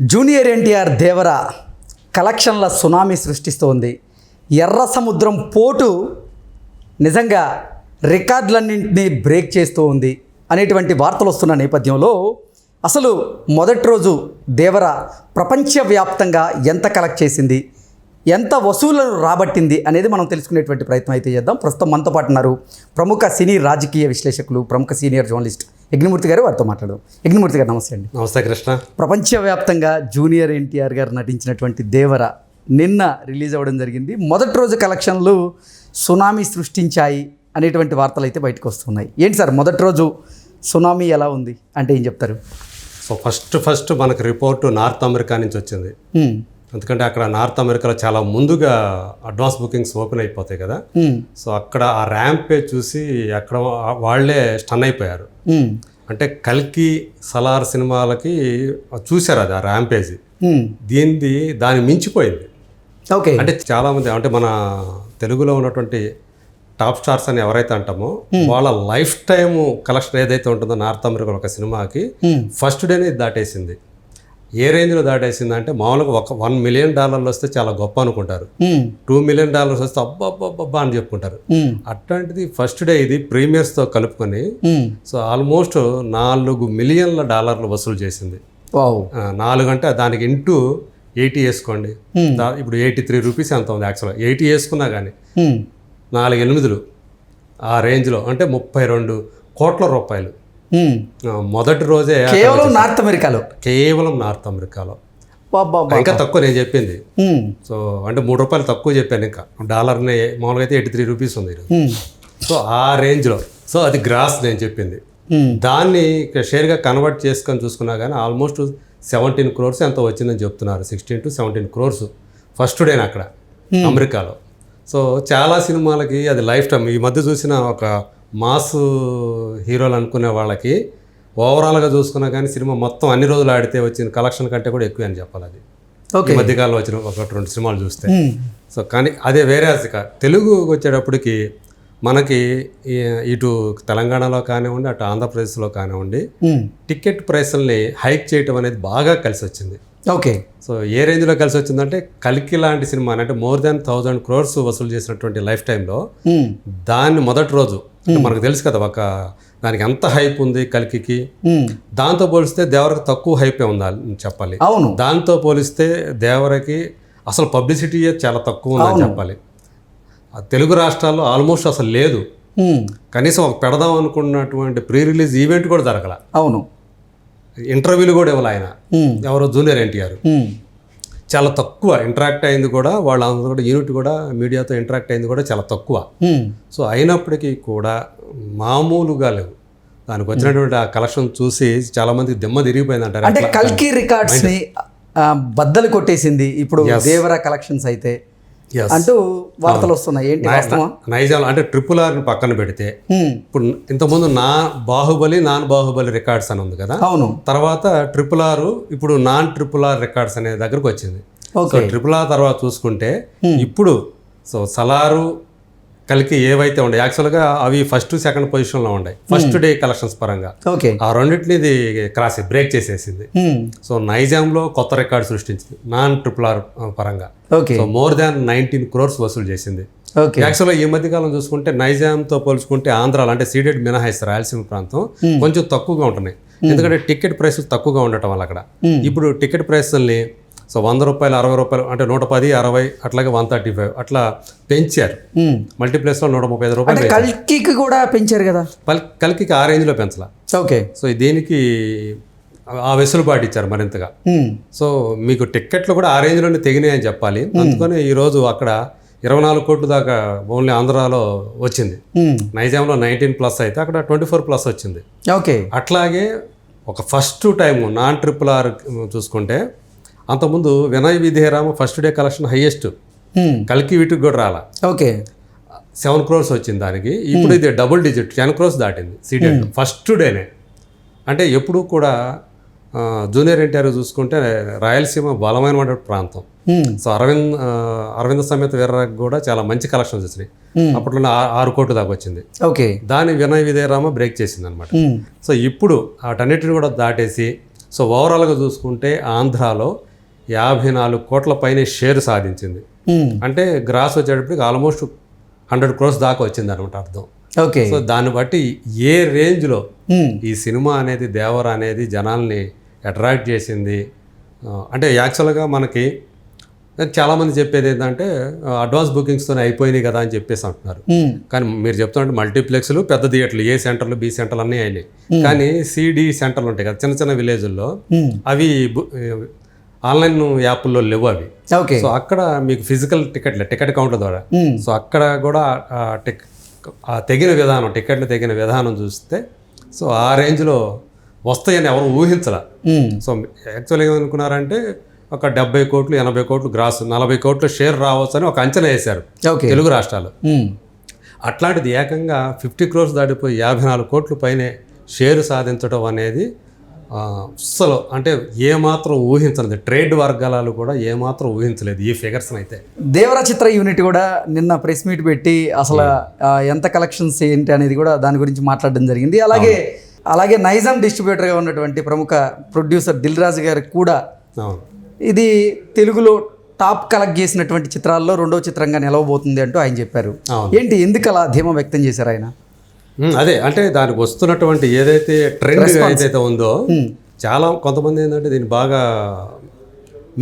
Junior NTR దేవర కలెక్షన్ల tsunami సృష్టిస్తోంది. ఎర్ర సముద్రం పోటు నిజంగా రికార్డులన్నింటినీ బ్రేక్ చేస్తూ ఉంది అనేటువంటి వార్తలు వస్తున్న నేపథ్యంలో అసలు మొదటి రోజు దేవర ప్రపంచవ్యాప్తంగా ఎంత కలెక్ట్ చేసింది, ఎంత వసూళ్లను రాబట్టింది అనేది మనం తెలుసుకునేటువంటి ప్రయత్నం అయితే చేద్దాం. ప్రస్తుతం మనతో పాటు ఉన్నారు ప్రముఖ సినీ రాజకీయ విశ్లేషకులు, ప్రముఖ సీనియర్ జర్నలిస్ట్ యజ్ఞమూర్తి గారు. వారితో మాట్లాడదాం. యజ్ఞమూర్తి గారు నమస్తే అండి. నమస్తే కృష్ణ. ప్రపంచవ్యాప్తంగా జూనియర్ ఎన్టీఆర్ గారు నటించినటువంటి దేవర నిన్న రిలీజ్ అవ్వడం జరిగింది. మొదటి రోజు కలెక్షన్లు సునామీ సృష్టించాయి అనేటువంటి వార్తలు అయితే బయటకు వస్తున్నాయి. ఏంటి సార్ మొదటి రోజు సునామీ ఎలా ఉంది అంటే ఏం చెప్తారు? సో ఫస్ట్ మనకు రిపోర్టు నార్త్ అమెరికా నుంచి వచ్చింది. ఎందుకంటే అక్కడ నార్త్ అమెరికాలో చాలా ముందుగా అడ్వాన్స్ బుకింగ్స్ ఓపెన్ అయిపోతాయి కదా. సో అక్కడ ఆ ర్యాంప్ పేజ్ చూసి అక్కడ వాళ్ళే స్టన్ అయిపోయారు. అంటే కల్కి సలార్ సినిమాలకి చూశారు అది ఆ ర్యాంప్ పేజ్. దాన్ని మించిపోయింది. ఓకే, అంటే చాలామంది అంటే మన తెలుగులో ఉన్నటువంటి టాప్ స్టార్స్ అని ఎవరైతే అంటామో వాళ్ళ లైఫ్ టైమ్ కలెక్షన్ ఏదైతే ఉంటుందో నార్త్ అమెరికాలో ఒక సినిమాకి ఫస్ట్ డేనే దాటేసింది. ఏ రేంజ్లో దాటేసింది అంటే మామూలుగా $1 మిలియన్ వస్తే చాలా గొప్ప అనుకుంటారు. $2 మిలియన్ వస్తే అబ్బా అని చెప్పుకుంటారు. అట్లాంటిది ఫస్ట్ డే ఇది ప్రీమియర్స్తో కలుపుకొని సో ఆల్మోస్ట్ $4 మిలియన్ల వసూలు చేసింది. 4 అంటే దానికి ఇంటూ 80 వేసుకోండి. ఇప్పుడు 83 రూపీస్ ఎంత ఉంది యాక్చువల్గా. 80 వేసుకున్నా కానీ 4/8 ఆ రేంజ్లో అంటే 32 కోట్ల రూపాయలు మొదటి రోజే కేవలం నార్త్ అమెరికాలో. ఇంకా తక్కువ నేను చెప్పింది. సో అంటే $3 తక్కువ చెప్పాను. ఇంకా డాలర్ని మామూలుగా అయితే 83 రూపీస్ ఉంది. సో ఆ రేంజ్లో. సో అది గ్రాస్ నేను చెప్పింది. దాన్ని షేర్గా కన్వర్ట్ చేసుకొని చూసుకున్నా కానీ ఆల్మోస్ట్ 17 crores ఎంతో వచ్చిందని చెప్తున్నారు. 16 to 17 crores ఫస్ట్ డేని అక్కడ అమెరికాలో. సో చాలా సినిమాలకి అది లైఫ్ టైం. ఈ మధ్య చూసిన ఒక మాస్ హీరోలు అనుకునే వాళ్ళకి ఓవరాల్గా చూసుకున్నా కానీ సినిమా మొత్తం అన్ని రోజులు ఆడితే వచ్చిన కలెక్షన్ కంటే కూడా ఎక్కువ అని చెప్పాలి. అది ఈ మధ్యకాలంలో వచ్చిన 1-2 సినిమాలు చూస్తే. సో కానీ అదే వేరే తెలుగు వచ్చేటప్పటికి మనకి ఇటు తెలంగాణలో కానివ్వండి, అటు ఆంధ్రప్రదేశ్లో కానివ్వండి, టికెట్ ప్రైస్ని హైక్ చేయటం అనేది బాగా కలిసి వచ్చింది. ఓకే, సో ఏ రేంజ్లో కలిసి వచ్చిందంటే కల్కి లాంటి సినిమా అంటే more than 1,000 crores వసూలు చేసినటువంటి లైఫ్ టైంలో దాన్ని మొదటి రోజు మనకు తెలుసు కదా దానికి ఎంత హైప్ ఉంది కల్కికి. దాంతో పోలిస్తే దేవరకి తక్కువ హైపే ఉందని చెప్పాలి. అవును, దాంతో పోలిస్తే దేవరకి అసలు పబ్లిసిటీ చాలా తక్కువ ఉందని చెప్పాలి. తెలుగు రాష్ట్రాల్లో ఆల్మోస్ట్ అసలు లేదు. కనీసం ఒక పెడదాం అనుకున్నటువంటి ప్రీ రిలీజ్ ఈవెంట్ కూడా జరగల. అవును, ఇంటర్వ్యూలు కూడా ఇవ్వాలి ఆయన ఎవరో జూనియర్ ఎన్టీఆర్. చాలా తక్కువ ఇంటరాక్ట్ అయింది కూడా. వాళ్ళందరూ కూడా యూనిట్ కూడా మీడియాతో ఇంటరాక్ట్ అయింది కూడా చాలా తక్కువ. సో అయినప్పటికీ కూడా మామూలుగా లేవు. దానికి వచ్చినటువంటి ఆ కలెక్షన్ చూసి చాలా మందికి దిమ్మ తిరిగిపోయింది అంటారు. అంటే కల్కి రికార్డ్స్ ని బద్దలు కొట్టేసింది ఇప్పుడు దేవర కలెక్షన్స్ అయితే అంటూ వార్తలు వస్తున్నాయి. ఏంటి నైజాం అంటే RRR పక్కన పెడితే ఇప్పుడు ఇంతకుముందు నాన్ బాహుబలి రికార్డ్స్ అని ఉంది కదా. అవును, తర్వాత RRR ఇప్పుడు నాన్ RRR రికార్డ్స్ అనే దగ్గరకు వచ్చింది. సో RRR తర్వాత చూసుకుంటే ఇప్పుడు సో సలారు కల్కి ఏవైతే ఉండే యాక్చువల్గా అవి ఫస్ట్ సెకండ్ పొజిషన్లో ఉన్నాయి ఫస్ట్ డే కలెక్షన్స్ పరంగా. ఆ రెండింటిని ఇది బ్రేక్ చేసేసింది. సో నైజాంలో కొత్త రికార్డు సృష్టించింది నాన్ RRR పరంగా. సో more than 19 crores వసూలు చేసింది. యాక్చువల్గా ఈ మధ్యకాలం చూసుకుంటే నైజాంతో పోల్చుకుంటే ఆంధ్రాలో అంటే సీడెడ్ మినహాయిస్తారు రాయలసీమ ప్రాంతం కొంచెం తక్కువగా ఉంటున్నాయి. ఎందుకంటే టికెట్ ప్రైస్ తక్కువగా ఉండటం వల్ల అక్కడ ఇప్పుడు టికెట్ ప్రైస్ని సో ₹100, ₹60 అంటే 110, 60 అట్లాగే 135 అట్లా పెంచారు. మల్టీప్లెక్స్లో ₹135. కల్కి కూడా పెంచారు కదా. కల్కి ఆ రేంజ్లో పెంచాల. ఓకే, సో దీనికి ఆ వెసులుబాటు ఇచ్చారు మరింతగా. సో మీకు టిక్కెట్లు కూడా ఆ రేంజ్లోనే తెగినాయి అని చెప్పాలి. అందుకని ఈరోజు అక్కడ 24 కోట్లు దాకా ఓన్లీ ఆంధ్రాలో వచ్చింది. నైజాంలో 19+ అయితే అక్కడ 24+ వచ్చింది. ఓకే, అట్లాగే ఒక ఫస్ట్ టైం నాన్ RRR చూసుకుంటే అంతకుముందు Vinay విధేయరామ first day collection highest. కల్కి వీటికి కూడా రాలా. ఓకే, 7 crores వచ్చింది దానికి. ఇప్పుడు ఇది డబుల్ డిజిట్ 10 crores దాటింది సీడెడ్ ఫస్ట్ డేనే. అంటే ఎప్పుడు కూడా జూనియర్ ఎన్టీఆర్ చూసుకుంటే రాయలసీమ బలమైన ప్రాంతం. సో అరవింద సమేత వీర్రాకి కూడా చాలా మంచి కలెక్షన్స్ వచ్చినాయి. అప్పట్లో 6 కోట్లు దాకా వచ్చింది. ఓకే, దాని వినయ్ విధేయరామ బ్రేక్ చేసింది అనమాట. సో ఇప్పుడు వాటన్నిటిని కూడా దాటేసి సో ఓవరాల్గా చూసుకుంటే ఆంధ్రాలో 54 కోట్ల పైనే షేర్ సాధించింది. అంటే గ్రాస్ వచ్చేటప్పటికి ఆల్మోస్ట్ 100 crores దాకా వచ్చింది అనమాట అర్థం. ఓకే. సో దాన్ని బట్టి ఏ రేంజ్లో ఈ సినిమా అనేది దేవర అనేది జనాల్ని అట్రాక్ట్ చేసింది. అంటే యాక్చువల్గా మనకి చాలామంది చెప్పేది ఏంటంటే అడ్వాన్స్ బుకింగ్స్తోనే అయిపోయినాయి కదా అని చెప్పేసి అంటున్నారు. కానీ మీరు చెప్తున్నట్టు మల్టీప్లెక్స్లు, పెద్ద థియేటర్లు, ఏ సెంటర్లు, బి సెంటర్లు అన్నీ అయినాయి. కానీ సిడి సెంటర్లు ఉంటాయి కదా చిన్న చిన్న విలేజ్ల్లో, అవి ఆన్లైన్ యాప్ల్లో లేవు అవి. ఓకే. సో అక్కడ మీకు ఫిజికల్ టికెట్ కౌంటర్ ద్వారా సో అక్కడ కూడా తెగిన విధానం, టికెట్లు తెగిన విధానం చూస్తే సో ఆ రేంజ్లో వస్తాయని ఎవరు ఊహించరా. సో యాక్చువల్గా ఏమనుకున్నారంటే ఒక 70 కోట్లు 80 కోట్లు గ్రాస్, 40 కోట్ల షేర్ రావచ్చు అని ఒక అంచనా వేశారు తెలుగు రాష్ట్రాలు. అట్లాంటిది ఏకంగా 50 crores దాటిపోయి 54 కోట్ల పైనే షేరు సాధించడం అనేది అస్సలు అంటే ఏమాత్రం ఊహించలేదు. ట్రేడ్ వర్గాలు కూడా ఏమాత్రం ఊహించలేదు ఈ ఫిగర్స్ని అయితే. దేవర చిత్ర యూనిట్ కూడా నిన్న ప్రెస్ మీట్ పెట్టి అసలు ఎంత కలెక్షన్స్ ఏంటి అనేది కూడా దాని గురించి మాట్లాడడం జరిగింది. అలాగే నైజాం డిస్ట్రిబ్యూటర్గా ఉన్నటువంటి ప్రముఖ ప్రొడ్యూసర్ దిల్ రాజు గారికి కూడా ఇది తెలుగులో టాప్ కలెక్ట్ చేసినటువంటి చిత్రాల్లో 2వ చిత్రంగా నిలవబోతుంది అంటూ ఆయన చెప్పారు. ఏంటి, ఎందుకు అలా ధీమా వ్యక్తం చేశారు ఆయన? అదే అంటే దానికి వస్తున్నటువంటి ఏదైతే ట్రెండ్ ఏదైతే ఉందో చాలా కొంతమంది ఏంటంటే దీన్ని బాగా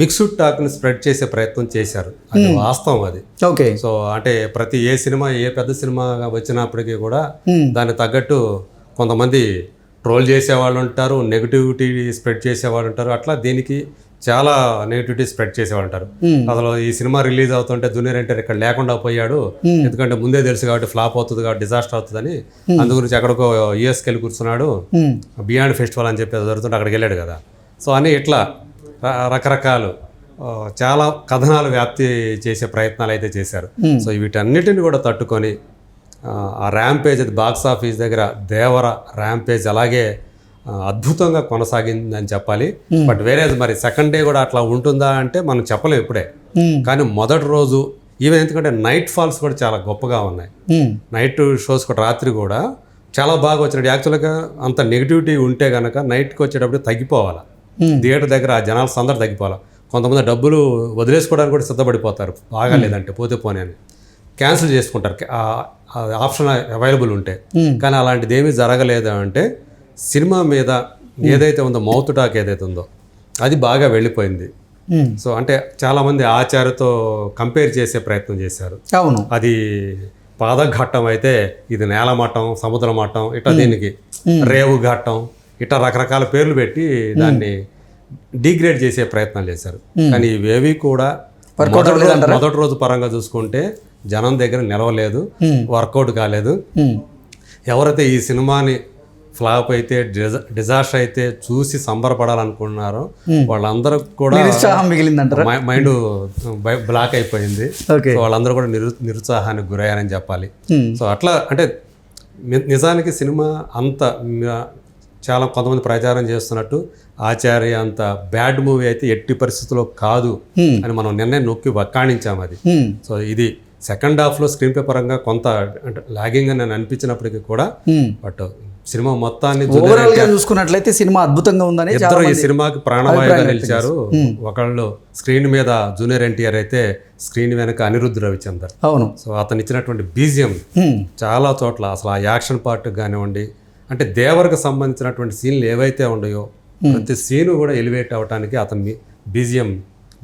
మిక్స్డ్ టాక్ని స్ప్రెడ్ చేసే ప్రయత్నం చేశారు. అది వాస్తవం అది. ఓకే. సో అంటే ప్రతి ఏ సినిమా ఏ పెద్ద సినిమా వచ్చినప్పటికీ కూడా దానికి తగ్గట్టు కొంతమంది ట్రోల్ చేసేవాళ్ళు ఉంటారు, నెగిటివిటీ స్ప్రెడ్ చేసేవాళ్ళు ఉంటారు. అట్లా దీనికి చాలా నెగిటివిటీ స్ప్రెడ్ చేసేవాళ్ళు ఉంటారు. అసలు ఈ సినిమా రిలీజ్ అవుతుంటే జూనియర్ ఎన్టీఆర్ ఇక్కడ లేకుండా పోయాడు, ఎందుకంటే ముందే తెలుసు కాబట్టి ఫ్లాప్ అవుతుంది కాబట్టి డిజాస్టర్ అవుతుందని, అందు గురించి ఎక్కడికో యూఎస్కి వెళ్ళి కూర్చున్నాడు, బియాండ్ ఫెస్టివల్ అని చెప్పి జరుగుతుంటే అక్కడికి వెళ్ళాడు కదా. సో అని ఇట్లా రకరకాలు చాలా కథనాలు వ్యాప్తి చేసే ప్రయత్నాలు అయితే చేశారు. సో వీటన్నిటిని కూడా తట్టుకొని ఆ ర్యాంపేజ్, అది బాక్స్ ఆఫీస్ దగ్గర దేవర ర్యాంపేజ్ అలాగే అద్భుతంగా కొనసాగిందని చెప్పాలి. బట్ వేరే మరి సెకండ్ డే కూడా అట్లా ఉంటుందా అంటే మనం చెప్పలేం ఇప్పుడే. కానీ మొదటి రోజు ఈవెన్ ఎందుకంటే నైట్ ఫాల్స్ కూడా చాలా గొప్పగా ఉన్నాయి. నైట్ షోస్ కూడా రాత్రి కూడా చాలా బాగా వచ్చినట్టు. యాక్చువల్గా అంత నెగిటివిటీ ఉంటే కనుక నైట్కి వచ్చేటప్పుడు తగ్గిపోవాలి, థియేటర్ దగ్గర ఆ జనాలు సందడి తగ్గిపోవాలి. కొంతమంది డబ్బులు వదిలేసుకోవడానికి కూడా సిద్ధపడిపోతారు, బాగాలేదంటే పోతే పోనీ అని క్యాన్సిల్ చేసుకుంటారు ఆప్షన్ అవైలబుల్ ఉంటే. కానీ అలాంటిది ఏమీ జరగలేదు. అంటే సినిమా మీద ఏదైతే ఉందో మౌత్ టాక్ ఏదైతే ఉందో అది బాగా వెళ్ళిపోయింది. సో అంటే చాలామంది ఆచార్యతో కంపేర్ చేసే ప్రయత్నం చేశారు. అవును, అది పాదఘట్టం అయితే ఇది నేల మట్టం, సముద్ర మట్టం, ఇట్లా దీనికి రేవు ఘట్టం, ఇట్లా రకరకాల పేర్లు పెట్టి దాన్ని డిగ్రేడ్ చేసే ప్రయత్నాలు చేశారు. కానీ ఇవేవి కూడా మొదటి రోజు పరంగా చూసుకుంటే జనం దగ్గర నిలవలేదు, వర్కౌట్ కాలేదు. ఎవరైతే ఈ సినిమాని ఫ్లాప్ అయితే డిజాస్టర్ అయితే చూసి సంబరపడాలనుకున్నారో వాళ్ళందరూ కూడా మిగిలిందంటారా, మైండ్ బ్లాక్ అయిపోయింది. సో వాళ్ళందరూ కూడా నిరుత్సాహానికి గురయ్యారని చెప్పాలి. సో అట్లా అంటే నిజానికి సినిమా అంత చాలా కొంతమంది ప్రచారం చేస్తున్నట్టు ఆచార్య అంత బ్యాడ్ మూవీ అయితే ఎట్టి పరిస్థితుల్లో కాదు అని మనం నిన్నే నొక్కి వక్కాణించాము అది. సో ఇది సెకండ్ హాఫ్లో స్క్రీన్ ప్లే పరంగా కొంత అంటే లాగింగ్ అని అనిపించినప్పటికీ కూడా బట్ సినిమా మొత్తాన్ని చూసుకున్నట్లయితే సినిమా అద్భుతంగా ఉందని ఇద్దరు ఈ సినిమాకి ప్రాణవాయువుగా నిలిచారు. ఒకళ్ళు స్క్రీన్ మీద జూనియర్ ఎన్టీఆర్ అయితే స్క్రీన్ వెనక అనిరుద్ధ్ రవిచందర్. అవును. సో అతను ఇచ్చినటువంటి బీజిఎం చాలా చోట్ల అసలు ఆ యాక్షన్ పార్ట్ కానివ్వండి, అంటే దేవరకు సంబంధించినటువంటి సీన్లు ఏవైతే ఉన్నాయో ప్రతి సీను కూడా ఎలివేట్ అవ్వడానికి అతని బీజిఎం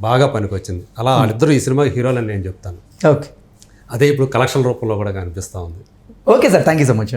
బాగా పనికొచ్చింది. అలా వాళ్ళిద్దరూ ఈ సినిమా హీరోలని నేను చెప్తాను. ఓకే, అదే ఇప్పుడు కలెక్షన్ రూపంలో కూడా కనిపిస్తూ ఉంది. Okay sir, thank you so much.